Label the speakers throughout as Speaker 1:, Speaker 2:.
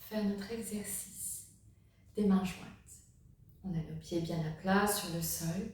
Speaker 1: faire notre exercice des mains jointes. On a nos pieds bien à plat sur le sol.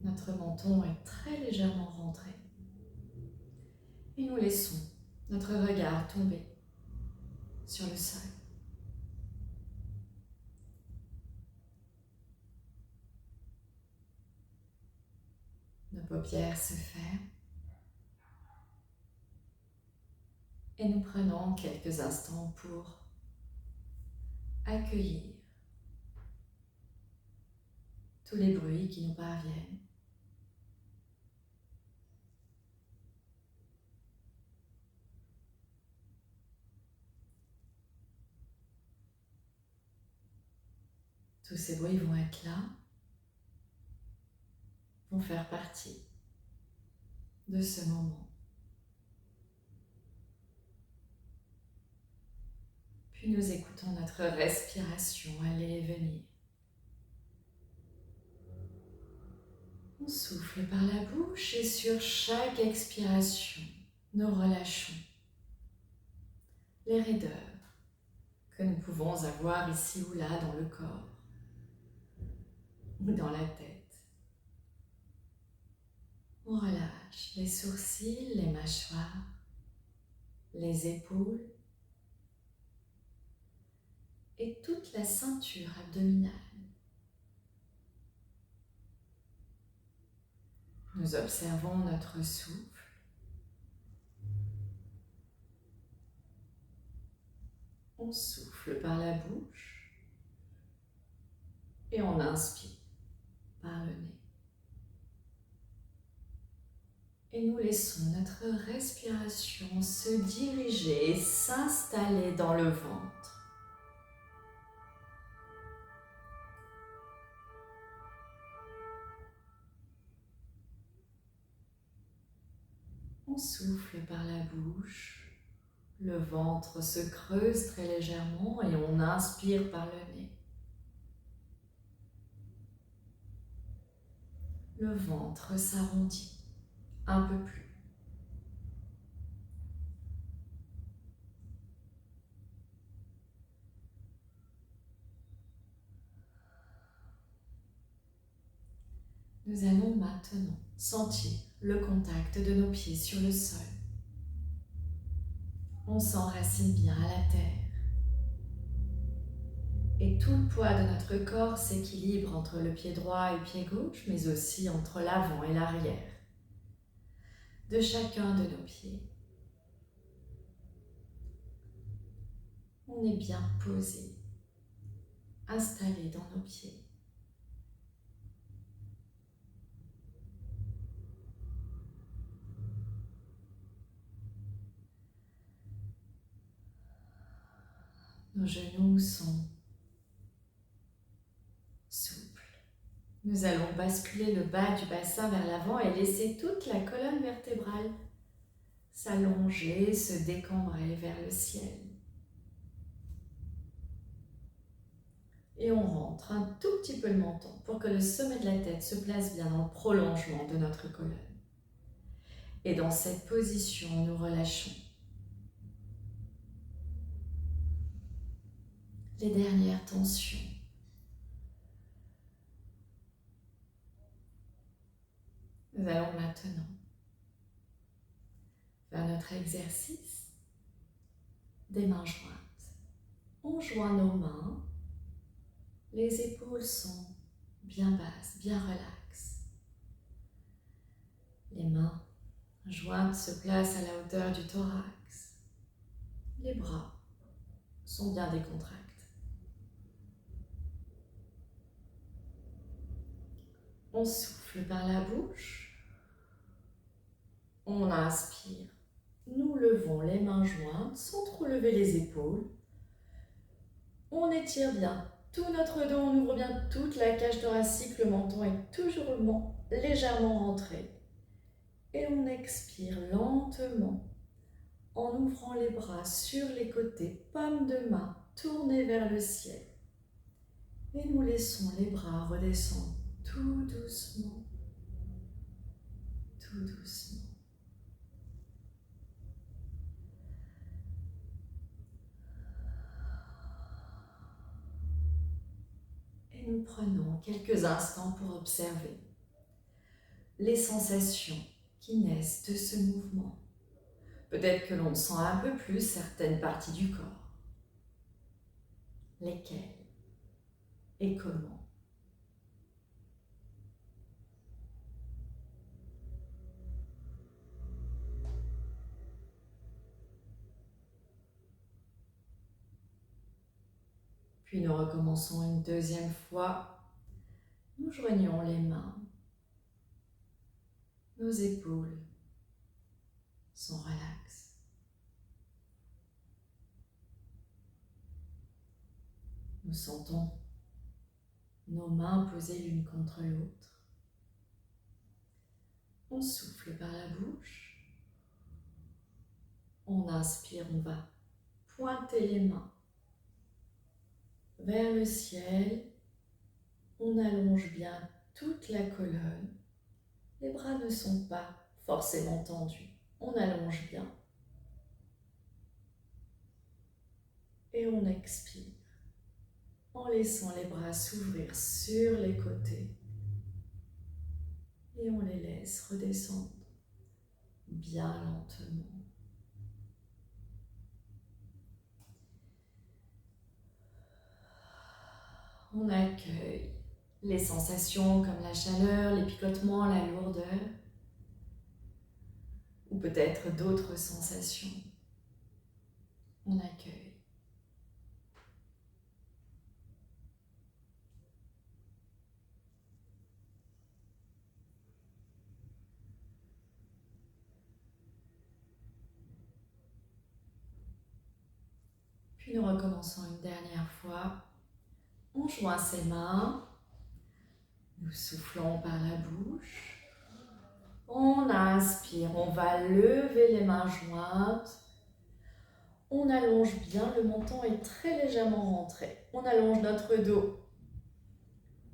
Speaker 1: Notre menton est très légèrement rentré. Et nous laissons notre regard tomber sur le sol. Nos paupières se ferment. Et nous prenons quelques instants pour accueillir tous les bruits qui nous parviennent. Tous ces bruits vont être là, vont faire partie de ce moment. Puis nous écoutons notre respiration aller et venir. On souffle par la bouche et sur chaque expiration, nous relâchons les raideurs que nous pouvons avoir ici ou là dans le corps ou dans la tête. On relâche les sourcils, les mâchoires, les épaules et toute la ceinture abdominale. Nous observons notre souffle. On souffle par la bouche et on inspire par le nez. Et nous laissons notre respiration se diriger et s'installer dans le ventre. On souffle par la bouche, le ventre se creuse très légèrement et on inspire par le nez. Le ventre s'arrondit un peu plus. Nous allons maintenant sentir le contact de nos pieds sur le sol. On s'enracine bien à la terre. Et tout le poids de notre corps s'équilibre entre le pied droit et le pied gauche, mais aussi entre l'avant et l'arrière de chacun de nos pieds. On est bien posé, installé dans nos pieds. Nos genoux sont souples. Nous allons basculer le bas du bassin vers l'avant et laisser toute la colonne vertébrale s'allonger, se décambrer vers le ciel. Et on rentre un tout petit peu le menton pour que le sommet de la tête se place bien dans le prolongement de notre colonne. Et dans cette position, nous relâchons les dernières tensions. Nous allons maintenant faire notre exercice des mains jointes. On joint nos mains, les épaules sont bien basses, bien relaxes. Les mains jointes se placent à la hauteur du thorax. Les bras sont bien décontractés. On souffle par la bouche. On inspire. Nous levons les mains jointes sans trop lever les épaules. On étire bien tout notre dos, on ouvre bien toute la cage thoracique, le menton est toujours légèrement rentré. Et on expire lentement en ouvrant les bras sur les côtés, paume de main tournée vers le ciel. Et nous laissons les bras redescendre tout doucement, tout doucement. prenons quelques instants pour observer les sensations qui naissent de ce mouvement. Peut-être que l'on sent un peu plus certaines parties du corps. Lesquelles et comment? Puis nous recommençons une deuxième fois. Nous joignons les mains. Nos épaules sont relaxes. Nous sentons nos mains posées l'une contre l'autre. On souffle par la bouche. On inspire, on va pointer les mains vers le ciel. On allonge bien toute la colonne. Les bras ne sont pas forcément tendus. On allonge bien. Et on expire en laissant les bras s'ouvrir sur les côtés. Et on les laisse redescendre bien lentement. On accueille les sensations comme la chaleur, les picotements, la lourdeur, ou peut-être d'autres sensations. On accueille. Puis nous recommençons une dernière fois. On joint ses mains. Nous soufflons par la bouche. On inspire, on va lever les mains jointes. On allonge bien, le menton est très légèrement rentré. On allonge notre dos.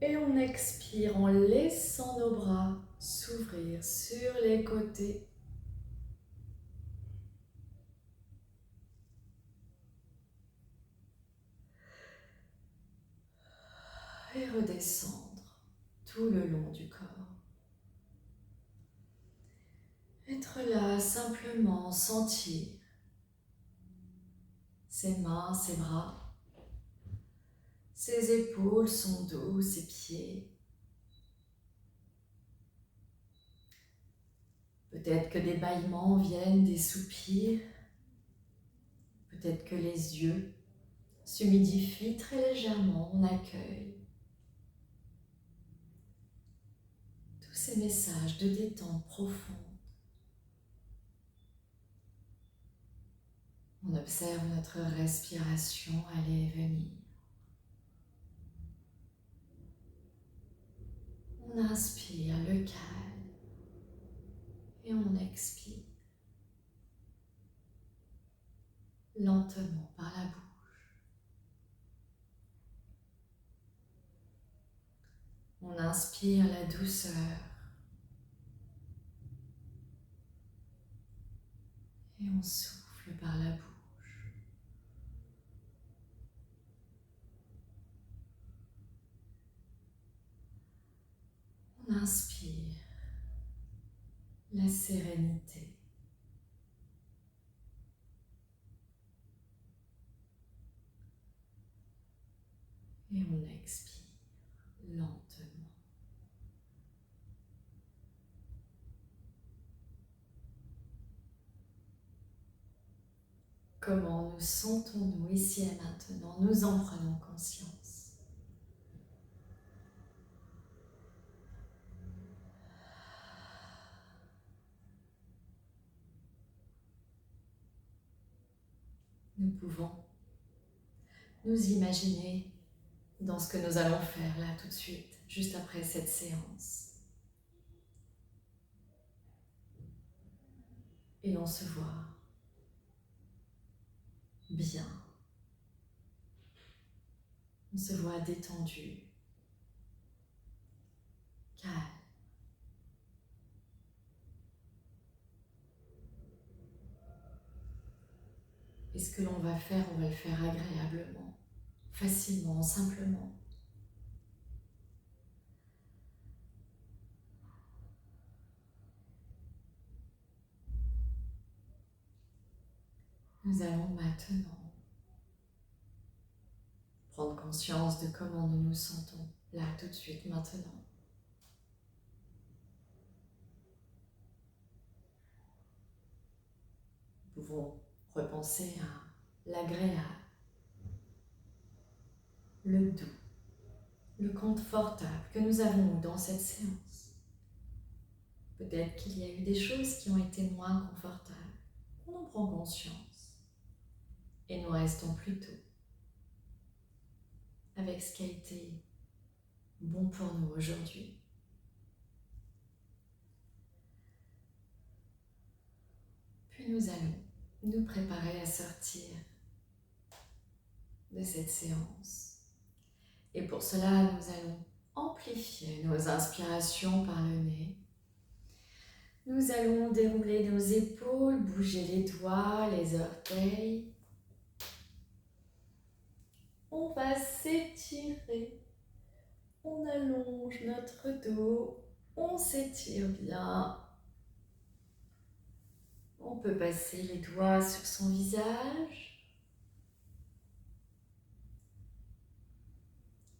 Speaker 1: Et on expire en laissant nos bras s'ouvrir sur les côtés. Et redescendre tout le long du corps. Être là, simplement sentir ses mains, ses bras, ses épaules, son dos, ses pieds. Peut-être que des bâillements viennent, des soupirs. Peut-être que les yeux s'humidifient très légèrement, on accueille tous ces messages de détente profonde. On observe notre respiration aller et venir. On inspire le calme et on expire lentement par la bouche. On inspire la douceur et on souffle par la bouche. On inspire la sérénité. Et on expire lentement. Comment nous sentons-nous ici et maintenant? Nous en prenons conscience. Nous pouvons nous imaginer dans ce que nous allons faire là tout de suite, juste après cette séance. Et on se voit bien. On se voit détendu, calme. Et ce que l'on va faire, on va le faire agréablement, facilement, simplement. Nous allons maintenant prendre conscience de comment nous nous sentons, là, tout de suite, maintenant. Nous pouvons repenser à l'agréable, le doux, le confortable que nous avons eu dans cette séance. Peut-être qu'il y a eu des choses qui ont été moins confortables. On en prend conscience. Et nous restons plutôt avec ce qui a été bon pour nous aujourd'hui. Puis nous allons nous préparer à sortir de cette séance. Et pour cela, nous allons amplifier nos inspirations par le nez. Nous allons dérouler nos épaules, bouger les doigts, les orteils. On va s'étirer. On allonge notre dos. On s'étire bien. On peut passer les doigts sur son visage.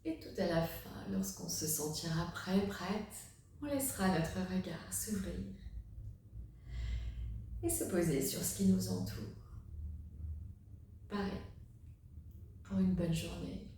Speaker 1: Et tout à la fin, lorsqu'on se sentira prêt, prête, on laissera notre regard s'ouvrir et se poser sur ce qui nous entoure. Pareil, pour une bonne journée.